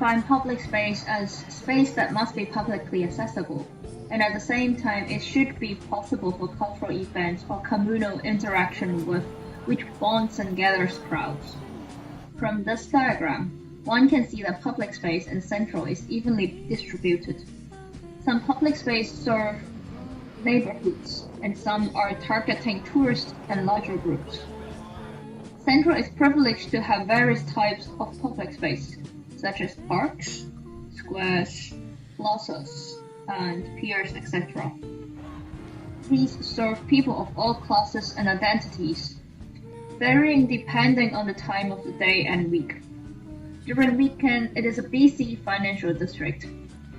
define public space as space that must be publicly accessible, and at the same time it should be possible for cultural events or communal interaction with which bonds and gathers crowds. From this diagram, one can see that public space in Central is evenly distributed. Some public space serve neighborhoods, and some are targeting tourists and larger groups. Central is privileged to have various types of public space, such as parks, squares, plazas, and piers, etc. These serve people of all classes and identities, varying depending on the time of the day and week. During weekend, it is a busy financial district.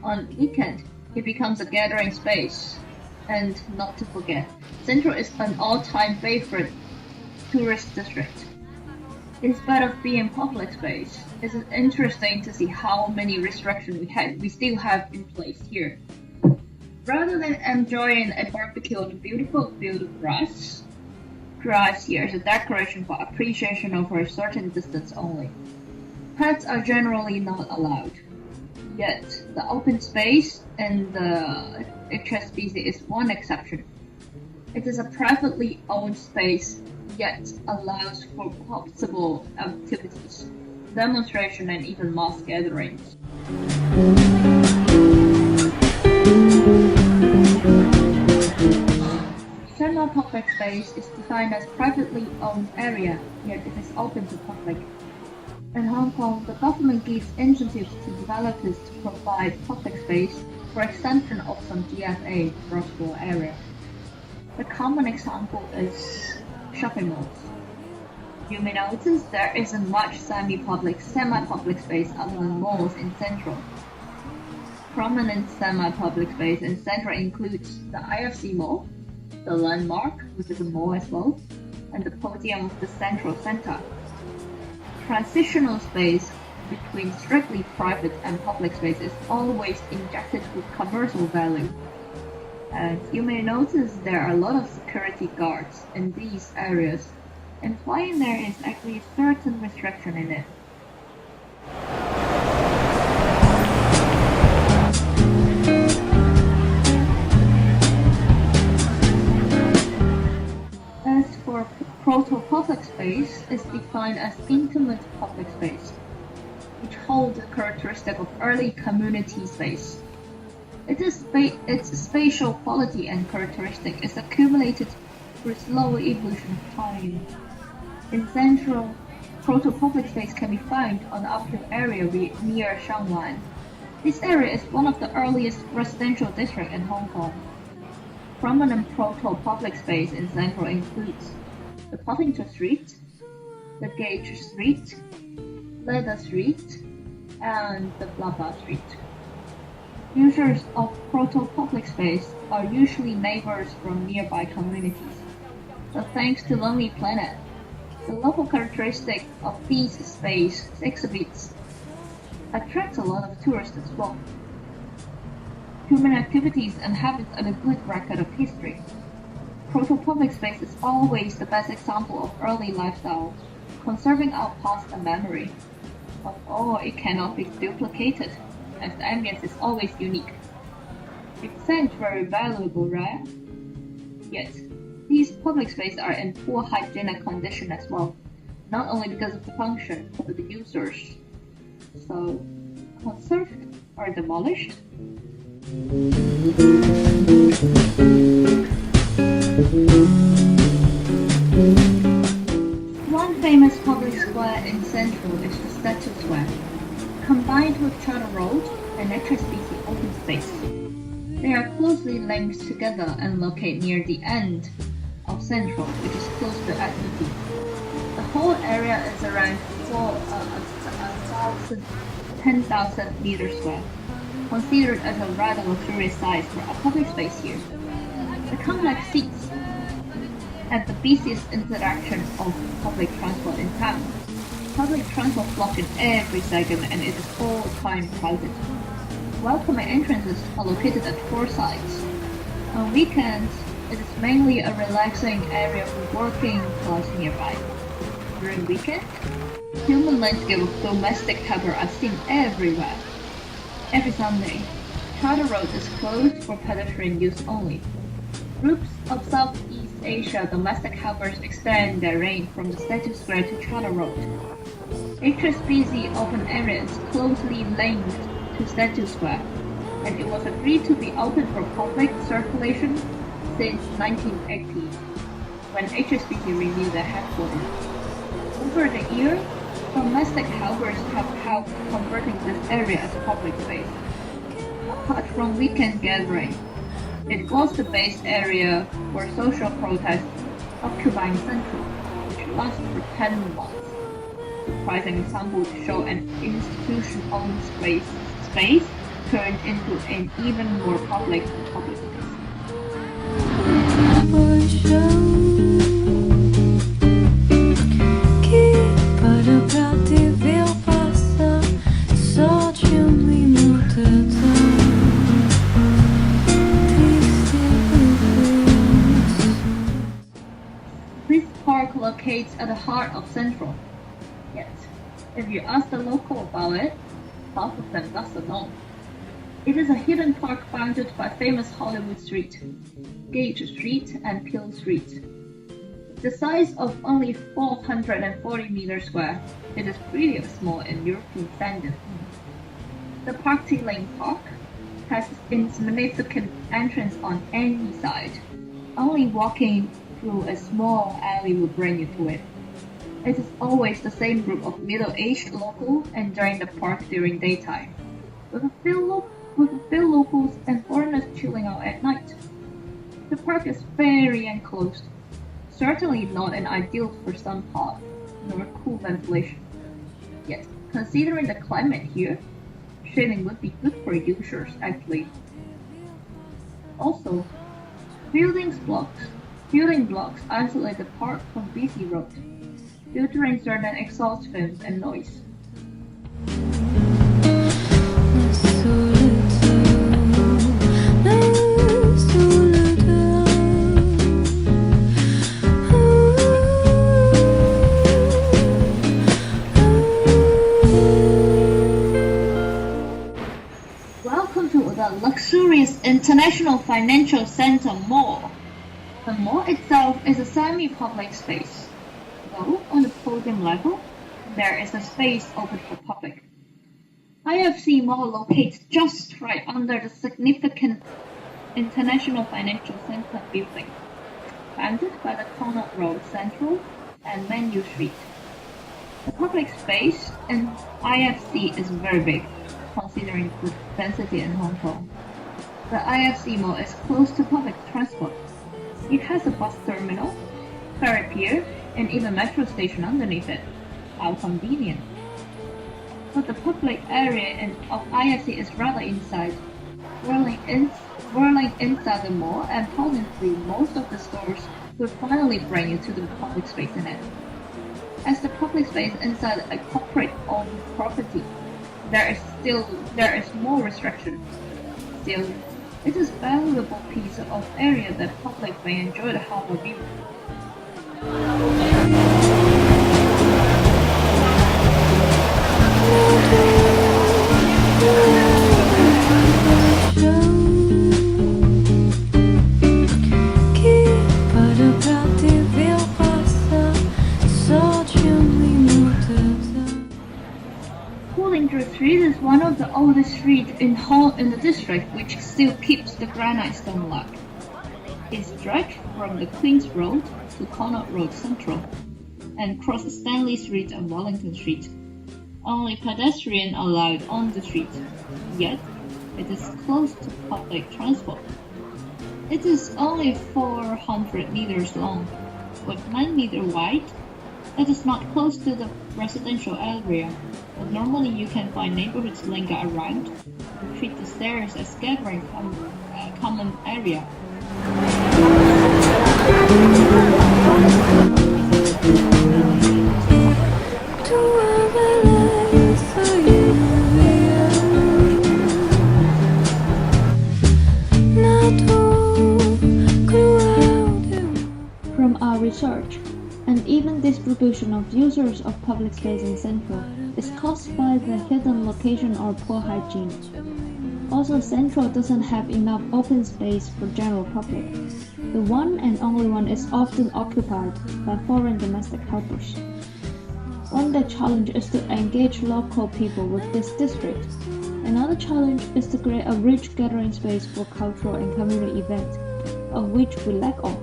On weekend, it becomes a gathering space. And not to forget, Central is an all-time favorite tourist district. In spite of being public space, it's interesting to see how many restrictions we still have in place here. Rather than enjoying a barbecue on a beautiful field of grass here is a decoration for appreciation over a certain distance only. Pets are generally not allowed. Yet, the open space and the HSBC is one exception. It is a privately owned space, yet allows for possible activities, demonstration, and even mass gatherings. Semi-public space is defined as privately owned area, yet it is open to public. In Hong Kong, the government gives incentives to developers to provide public space for extension of some GFA gross-floor area. The common example is shopping malls. You may notice there isn't much semi-public space other than malls in Central. Prominent semi-public space in Central includes the IFC Mall, the Landmark, which is a mall as well, and the podium of the Central Center. Transitional space between strictly private and public space is always injected with commercial value. And you may notice there are a lot of security guards in these areas, implying there is actually a certain restriction in it. As for proto-public space, is defined as intimate public space, which holds the characteristic of early community space. Its spatial quality and characteristic is accumulated through slow evolution of time. In Central, proto-public space can be found on the uphill area near Shangwan. This area is one of the earliest residential districts in Hong Kong. Prominent proto-public space in Central includes the Puffington Street, the Gage Street, Leather Street, and the Blabba Street. Users of proto-public space are usually neighbors from nearby communities. But thanks to Lonely Planet, the local characteristic of these space exhibits attracts a lot of tourists as well. Human activities and habits are a good record of history. Proto-public space is always the best example of early lifestyle, conserving our past and memory. But it cannot be duplicated, as the ambience is always unique. It sounds very valuable, right? Yet, these public spaces are in poor hygienic condition as well, not only because of the function, but the users. So, conserved or demolished? One famous public square in Central is the Statue Square, combined with Charter Road and HSBC open space. They are closely linked together and located near the end of Central, which is close to Admiralty. The whole area is around 10,000 meters square, considered as a rather luxurious size for a public space here. The complex seats at the busiest interaction of public transport in town. Public transport blocks in every second and it is all time crowded. Welcoming entrances are located at 4 sides. On weekends, it is mainly a relaxing area for working class nearby. during weekends, human landscape of domestic harbour are seen everywhere. Every Sunday, Charter Road is closed for pedestrian use only. Groups of Southeast Asia domestic harbours extend their reign from the Statue Square to Charter Road. HSBC open area is closely linked to Statue Square, and it was agreed to be open for public circulation since 1980, when HSBC renewed their headquarters. Over the years, domestic harbours have helped converting this area as public space. Apart from weekend gathering, it was the base area for social protests occupying Central, which lasted for 10 months. Surprising example to show an institution-owned space turned into an even more public space. This park locates at the heart of Central. Yet, if you ask the local about it, half of them doesn't know. It is a hidden park bounded by famous Hollywood Street, Gage Street, and Peel Street. The size of only 440 meters square, it is pretty small in European standards. The Park Lane Park has its magnificent entrance on any side. Only walking through a small alley will bring you to it. It is always the same group of middle-aged locals enjoying the park during daytime, with a few locals and foreigners chilling out at night. The park is very enclosed, certainly not an ideal for sun path nor cool ventilation. Yet, considering the climate here, shading would be good for users actually. Also, building blocks isolate the park from busy roads, filtering certain exhaust fumes and noise. Welcome to the luxurious International Financial Center Mall. The mall itself is a semi-public space, though on the podium level, there is a space open for public. IFC Mall locates just right under the significant International Financial Center building, bounded by the Connaught Road Central and Menu Street. The public space in IFC is very big, considering the density in Hong Kong. The IFC Mall is close to public transport. It has a bus terminal, ferry pier, and even metro station underneath it. How convenient. But the public area of IFC is rather inside, whirling inside the mall and passing through most of the stores will finally bring you to the public space in it. As the public space inside a corporate-owned property, there is more restriction. Still, it is a valuable piece of area that public may enjoy the harbor view. Hollingford Street is one of the oldest streets in the district which still keeps the granite stone lock. It stretches from the Queen's Road to Connaught Road Central and crosses Stanley Street and Wellington Street. Only pedestrians allowed on the street, yet it is close to public transport. It is only 400 meters long, with 9 meters wide. It is not close to the residential area, but normally you can find neighborhoods linger around and treat the stairs as gathering common area. From our research, An even distribution of users of public space in Central is caused by the hidden location or poor hygiene. Also, Central doesn't have enough open space for general public. The one and only one is often occupied by foreign domestic helpers. One the challenge is to engage local people with this district. Another challenge is to create a rich gathering space for cultural and community events, of which we lack of.